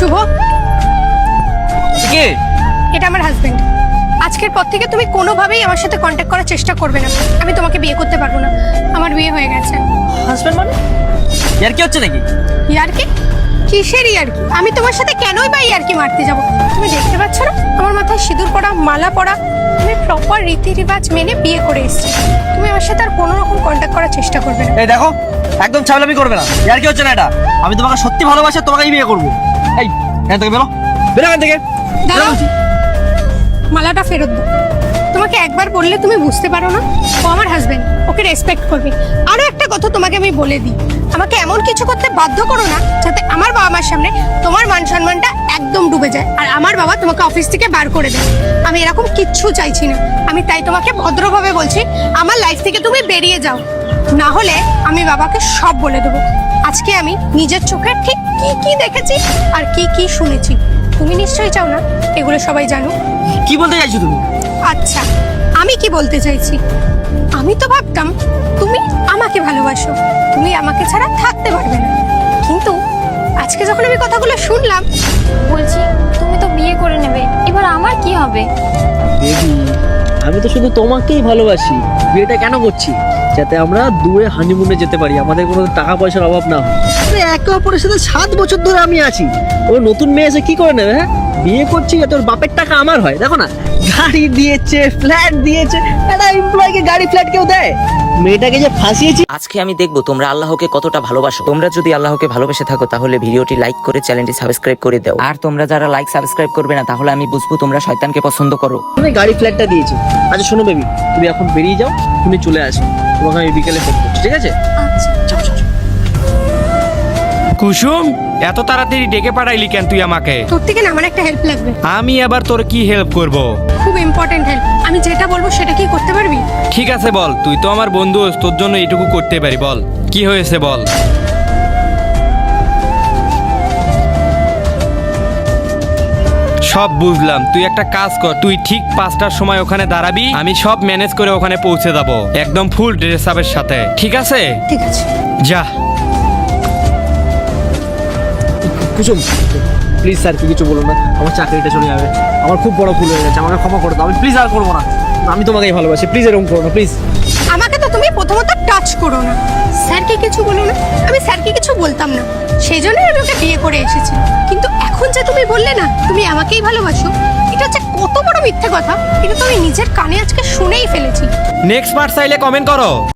শুভ, কে? এটা আমার হাজবেন্ড। আজকের পর থেকে তুমি কোনোভাবেই আমার সাথে কন্ট্যাক্ট করার চেষ্টা করবে না। আমি তোমাকে বিয়ে করতে পারবো না, আমার বিয়ে হয়ে গেছে। হাজবেন্ড মানে? ইয়ার কি হচ্ছে নাকি? ইয়ার্কি? কিসের ইয়ার্কি? আমি তোমার সাথে কেনই বা ইয়ার্কি মারতে যাব? তুমি দেখতে পাচ্ছ না আমার মাথায় সিঁদুর পরা, মালা পরা? আমি প্রপার রীতি রিবাজ মেনে বিয়ে করে এসেছি। তুমি আমার সাথে আর কোনো রকম কন্ট্যাক্ট করার চেষ্টা করবে না। এই দেখো, একদম ছাগলামি করবে না। ইয়ার কি হচ্ছে না এটা? আমি তোমাকে সত্যি ভালোবাসি, তোমাকেই বিয়ে করবো। এই এখান থেকে বেরো, বেরো এখান থেকে। দাঁড়াও, মালাটা ফেরত দাও। তোমাকে একবার বললে তুমি বুঝতে পারো না? ও আমার হাজবেন্ড, ওকে রেসপেক্ট করবে। আরো একটা কথা তোমাকে আমি বলে দিই, আমাকে এমন কিছু করতে বাধ্য করো না যাতে আমার বাবা মার সামনে তোমার মান সম্মানটা একদম ডুবে যায় আর আমার বাবা তোমাকে অফিস থেকে বার করে দেয়। আমি এরকম কিচ্ছু চাইছি না। আমি তাই তোমাকে ভদ্রভাবে বলছি, আমার লাইফ থেকে তুমি বেরিয়ে যাও, না হলে আমি বাবাকে সব বলে দেবো। আজকে আমি নিজের চোখে ঠিক কি কি দেখেছি আর কি কি শুনেছি। তুমি নিশ্চয়ই চাও না এগুলো সবাই জানো। কি বলতে চাইছো তুমি? আচ্ছা, আমি কি বলতে চাইছি, আমি তো ভাবতাম তুমি আমাকে ভালোবাসো, তুমি আমাকে ছাড়া থাকতে পারবে না। কিন্তু আজকে যখন আমি কথাগুলো শুনলাম, বলছি তুমি তো বিয়ে করে নেবে, এবার আমার কি হবে? বেবি, আমি তো শুধু তোমাকেই ভালোবাসি। বিয়েটা কেন করছি? যাতে আমরা দূরে হানিমুনে যেতে পারি, আমাদের কোনো টাকা পয়সার অভাব না হয়। আরে একে অপরের সাথে 7 বছর ধরে আমি আছি। ও নতুন মেয়ে এসে কি করে নেবে? হ্যাঁ, বিয়ে করছি যাতে ওর বাপের টাকা আমার হয়। দেখো না, গাড়ি দিয়েছে, ফ্ল্যাট দিয়েছে। একটা এমপ্লয়িকে গাড়ি ফ্ল্যাট কেউ দেয়? মেয়েটাকে যে ফাঁসিয়েছি। আজকে আমি দেখবো তোমরা আল্লাহকে কতটা ভালোবাসো। তোমরা যদি আল্লাহকে ভালোবেসে থাকো তাহলে ভিডিওটি লাইক করে চ্যানেলটি সাবস্ক্রাইব করে দাও। আর তোমরা যারা লাইক সাবস্ক্রাইব করবে না তাহলে আমি বুঝবো তোমরা শয়তানকে পছন্দ করো। তুমি গাড়ি ফ্ল্যাটটা দিয়েছে। আচ্ছা শোনো বেবি, তুমি এখন বেরিয়ে যাও, তুমি চলে আসো। তোমাকে আমি বিকেলে ফোন করছি, ঠিক আছে? আচ্ছা যাও যাও যাও। কুসুম, এত তাড়াতাড়ি ডেকে পাঠাইলি কেন তুই আমাকে? তোর থেকে না আমার একটা হেল্প লাগবে, আমি আবার তোর কি হেল্প করব? খুব ইম্পর্টেন্ট হেল্প। আমি যেটা বলবো সেটা কি করতে পারবি? ঠিক আছে বল, তুই তো আমার বন্ধু, তোর জন্য এইটুকু করতে পারি। বল কি হয়েছে বল। সব বুঝলাম, তুই একটা কাজ কর, তুই ঠিক 5টার সময় ওখানে দাঁড়াবি, আমি সব ম্যানেজ করে ওখানে পৌঁছে যাবো একদম ফুল ড্রেস আপের সাথে। ঠিক আছে? ঠিক আছে। যা। কুসুম, প্লিজ স্যার কি কিছু বলো না, আমার চাকরিটা চলে যাবে। আমার খুব বড় ভুল হয়ে গেছে, আমাকে ক্ষমা করে দাও। আমি প্লিজ আর করবো না। আমি তোমাকেই ভালোবাসি, প্লিজ এরকম করো না, প্লিজ। আমাকে তো তুমি প্রথমত টাচ করো না, স্যারকে কিছু বলো না। আমি স্যারকে কিছু বলতাম না, সেই জন্যই আমি ওকে বিয়ে করে এসেছি। কিন্তু এখন যে তুমি বললে না তুমি আমাকেই ভালোবাসো, এটা হচ্ছে কত বড় মিথ্যে কথা। এটা তো আমি নিজের কানে আজকে শুনেই ফেলেছি। নেক্সট পার্ট চাইলে কমেন্ট করো।